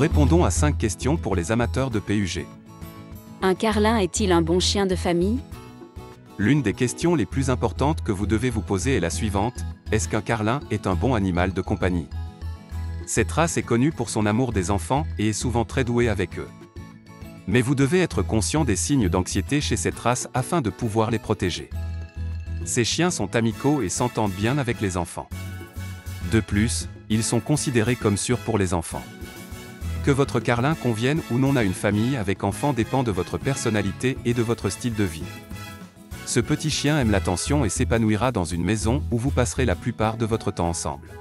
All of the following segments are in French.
répondons à 5 questions pour les amateurs de PUG. Un carlin est-il un bon chien de famille? L'une des questions les plus importantes que vous devez vous poser est la suivante: est-ce qu'un carlin est un bon animal de compagnie? Cette race est connue pour son amour des enfants et est souvent très douée avec eux. Mais vous devez être conscient des signes d'anxiété chez cette race afin de pouvoir les protéger. Ces chiens sont amicaux et s'entendent bien avec les enfants. De plus, ils sont considérés comme sûrs pour les enfants. Que votre carlin convienne ou non à une famille avec enfants dépend de votre personnalité et de votre style de vie. Ce petit chien aime l'attention et s'épanouira dans une maison où vous passerez la plupart de votre temps ensemble.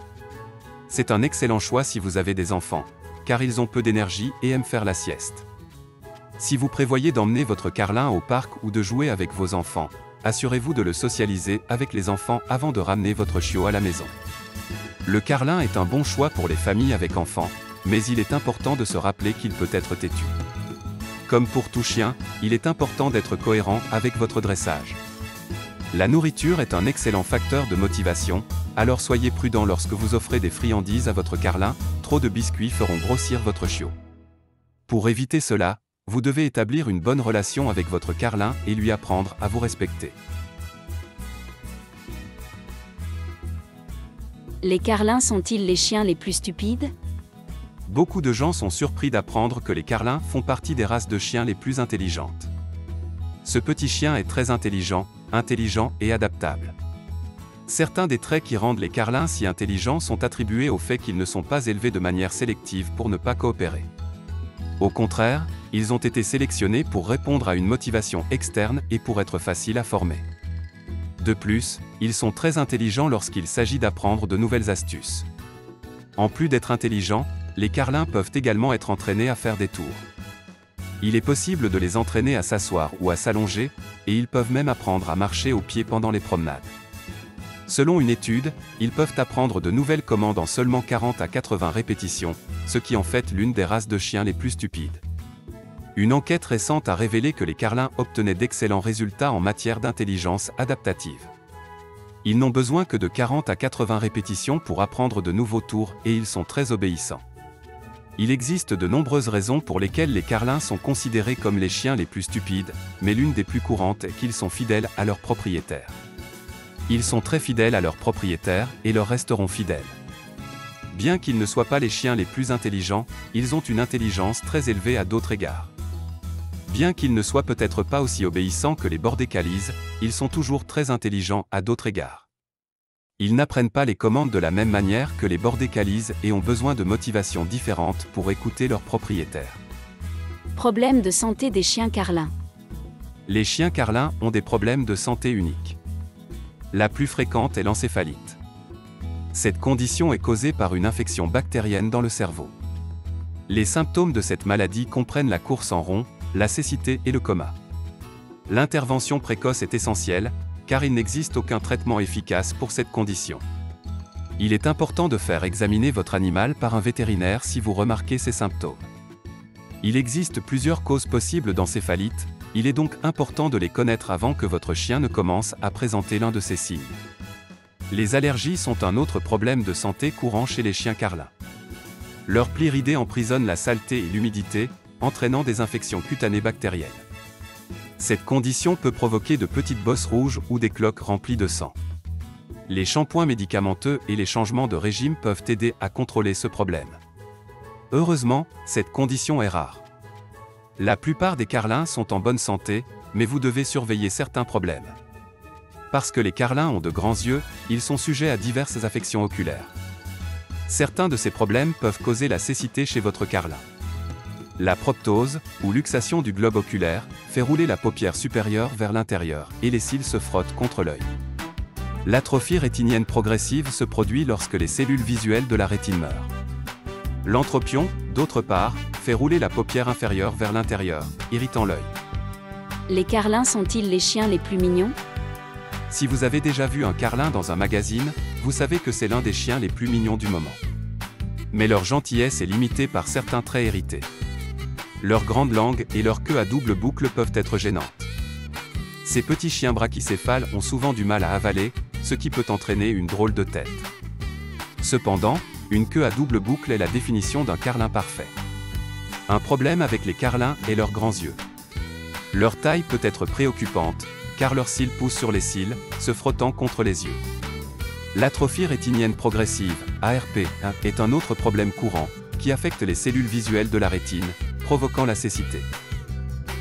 C'est un excellent choix si vous avez des enfants, car ils ont peu d'énergie et aiment faire la sieste. Si vous prévoyez d'emmener votre carlin au parc ou de jouer avec vos enfants, assurez-vous de le socialiser avec les enfants avant de ramener votre chiot à la maison. Le carlin est un bon choix pour les familles avec enfants, mais il est important de se rappeler qu'il peut être têtu. Comme pour tout chien, il est important d'être cohérent avec votre dressage. La nourriture est un excellent facteur de motivation, alors soyez prudent lorsque vous offrez des friandises à votre carlin, trop de biscuits feront grossir votre chiot. Pour éviter cela, vous devez établir une bonne relation avec votre carlin et lui apprendre à vous respecter. Les carlins sont-ils les chiens les plus stupides? Beaucoup de gens sont surpris d'apprendre que les carlins font partie des races de chiens les plus intelligentes. Ce petit chien est très intelligent et adaptable. Certains des traits qui rendent les carlins si intelligents sont attribués au fait qu'ils ne sont pas élevés de manière sélective pour ne pas coopérer. Au contraire, ils ont été sélectionnés pour répondre à une motivation externe et pour être faciles à former. De plus, ils sont très intelligents lorsqu'il s'agit d'apprendre de nouvelles astuces. En plus d'être intelligents, les carlins peuvent également être entraînés à faire des tours. Il est possible de les entraîner à s'asseoir ou à s'allonger, et ils peuvent même apprendre à marcher au pied pendant les promenades. Selon une étude, ils peuvent apprendre de nouvelles commandes en seulement 40 à 80 répétitions, ce qui en fait l'une des races de chiens les plus stupides. Une enquête récente a révélé que les carlins obtenaient d'excellents résultats en matière d'intelligence adaptative. Ils n'ont besoin que de 40 à 80 répétitions pour apprendre de nouveaux tours et ils sont très obéissants. Il existe de nombreuses raisons pour lesquelles les carlins sont considérés comme les chiens les plus stupides, mais l'une des plus courantes est qu'ils sont fidèles à leurs propriétaires. Ils sont très fidèles à leurs propriétaires et leur resteront fidèles. Bien qu'ils ne soient pas les chiens les plus intelligents, ils ont une intelligence très élevée à d'autres égards. Bien qu'ils ne soient peut-être pas aussi obéissants que les border collies, ils sont toujours très intelligents à d'autres égards. Ils n'apprennent pas les commandes de la même manière que les border collies et ont besoin de motivations différentes pour écouter leurs propriétaires. Problème de santé des chiens carlins. Les chiens carlins ont des problèmes de santé uniques. La plus fréquente est l'encéphalite. Cette condition est causée par une infection bactérienne dans le cerveau. Les symptômes de cette maladie comprennent la course en rond, la cécité et le coma. L'intervention précoce est essentielle, car il n'existe aucun traitement efficace pour cette condition. Il est important de faire examiner votre animal par un vétérinaire si vous remarquez ces symptômes. Il existe plusieurs causes possibles d'encéphalite, il est donc important de les connaître avant que votre chien ne commence à présenter l'un de ces signes. Les allergies sont un autre problème de santé courant chez les chiens carlins. Leurs pliridés emprisonnent la saleté et l'humidité, entraînant des infections cutanées bactériennes. Cette condition peut provoquer de petites bosses rouges ou des cloques remplies de sang. Les shampoings médicamenteux et les changements de régime peuvent aider à contrôler ce problème. Heureusement, cette condition est rare. La plupart des carlins sont en bonne santé, mais vous devez surveiller certains problèmes. Parce que les carlins ont de grands yeux, ils sont sujets à diverses affections oculaires. Certains de ces problèmes peuvent causer la cécité chez votre carlin. La proptose, ou luxation du globe oculaire, fait rouler la paupière supérieure vers l'intérieur et les cils se frottent contre l'œil. L'atrophie rétinienne progressive se produit lorsque les cellules visuelles de la rétine meurent. L'entropion, d'autre part, fait rouler la paupière inférieure vers l'intérieur, irritant l'œil. Les carlins sont-ils les chiens les plus mignons? Si vous avez déjà vu un carlin dans un magazine, vous savez que c'est l'un des chiens les plus mignons du moment. Mais leur gentillesse est limitée par certains traits hérités. Leur grande langue et leur queue à double boucle peuvent être gênantes. Ces petits chiens brachycéphales ont souvent du mal à avaler, ce qui peut entraîner une drôle de tête. Cependant, une queue à double boucle est la définition d'un carlin parfait. Un problème avec les carlins est leurs grands yeux. Leur taille peut être préoccupante, car leurs cils poussent sur les cils, se frottant contre les yeux. L'atrophie rétinienne progressive, ARP, est un autre problème courant, qui affecte les cellules visuelles de la rétine, provoquant la cécité.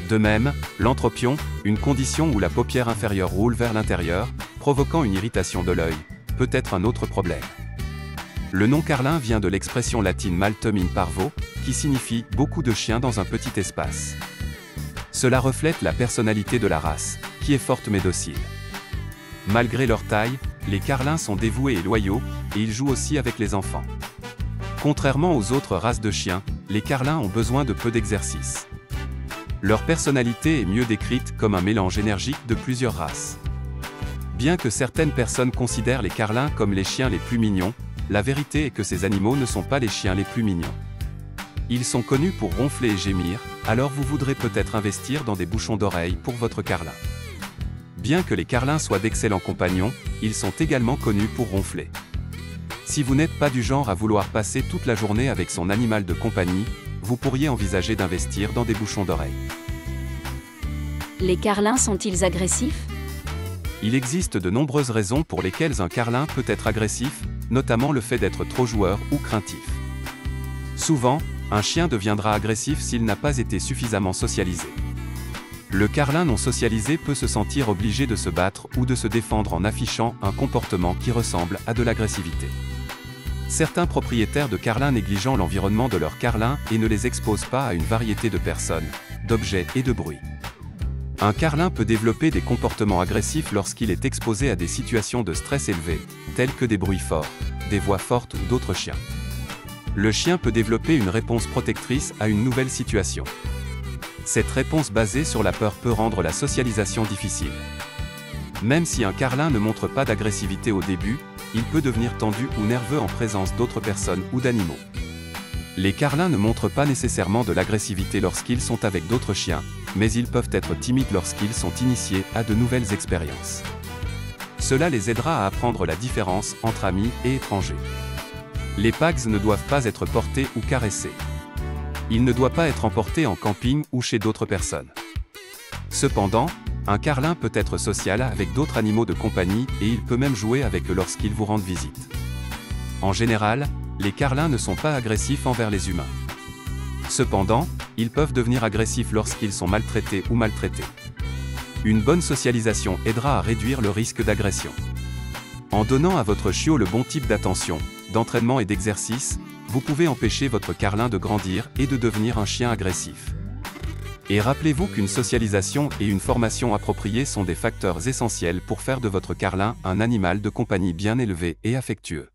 De même, l'entropion, une condition où la paupière inférieure roule vers l'intérieur, provoquant une irritation de l'œil, peut être un autre problème. Le nom carlin vient de l'expression latine maltum in parvo, qui signifie « beaucoup de chiens dans un petit espace ». Cela reflète la personnalité de la race, qui est forte mais docile. Malgré leur taille, les carlins sont dévoués et loyaux, et ils jouent aussi avec les enfants. Contrairement aux autres races de chiens, les carlins ont besoin de peu d'exercice. Leur personnalité est mieux décrite comme un mélange énergique de plusieurs races. Bien que certaines personnes considèrent les carlins comme les chiens les plus mignons, la vérité est que ces animaux ne sont pas les chiens les plus mignons. Ils sont connus pour ronfler et gémir, alors vous voudrez peut-être investir dans des bouchons d'oreilles pour votre carlin. Bien que les carlins soient d'excellents compagnons, ils sont également connus pour ronfler. Si vous n'êtes pas du genre à vouloir passer toute la journée avec son animal de compagnie, vous pourriez envisager d'investir dans des bouchons d'oreilles. Les carlins sont-ils agressifs? Il existe de nombreuses raisons pour lesquelles un carlin peut être agressif, notamment le fait d'être trop joueur ou craintif. Souvent, un chien deviendra agressif s'il n'a pas été suffisamment socialisé. Le carlin non socialisé peut se sentir obligé de se battre ou de se défendre en affichant un comportement qui ressemble à de l'agressivité. Certains propriétaires de carlins négligent l'environnement de leurs carlins et ne les exposent pas à une variété de personnes, d'objets et de bruits. Un carlin peut développer des comportements agressifs lorsqu'il est exposé à des situations de stress élevé, telles que des bruits forts, des voix fortes ou d'autres chiens. Le chien peut développer une réponse protectrice à une nouvelle situation. Cette réponse basée sur la peur peut rendre la socialisation difficile. Même si un carlin ne montre pas d'agressivité au début, il peut devenir tendu ou nerveux en présence d'autres personnes ou d'animaux. Les carlins ne montrent pas nécessairement de l'agressivité lorsqu'ils sont avec d'autres chiens, mais ils peuvent être timides lorsqu'ils sont initiés à de nouvelles expériences. Cela les aidera à apprendre la différence entre amis et étrangers. Les pags ne doivent pas être portés ou caressés. Il ne doit pas être emporté en camping ou chez d'autres personnes. Cependant, un carlin peut être social avec d'autres animaux de compagnie et il peut même jouer avec eux lorsqu'ils vous rendent visite. En général, les carlins ne sont pas agressifs envers les humains. Cependant, ils peuvent devenir agressifs lorsqu'ils sont maltraités ou maltraités. Une bonne socialisation aidera à réduire le risque d'agression. En donnant à votre chiot le bon type d'attention, d'entraînement et d'exercice, vous pouvez empêcher votre carlin de grandir et de devenir un chien agressif. Et rappelez-vous qu'une socialisation et une formation appropriée sont des facteurs essentiels pour faire de votre carlin un animal de compagnie bien élevé et affectueux.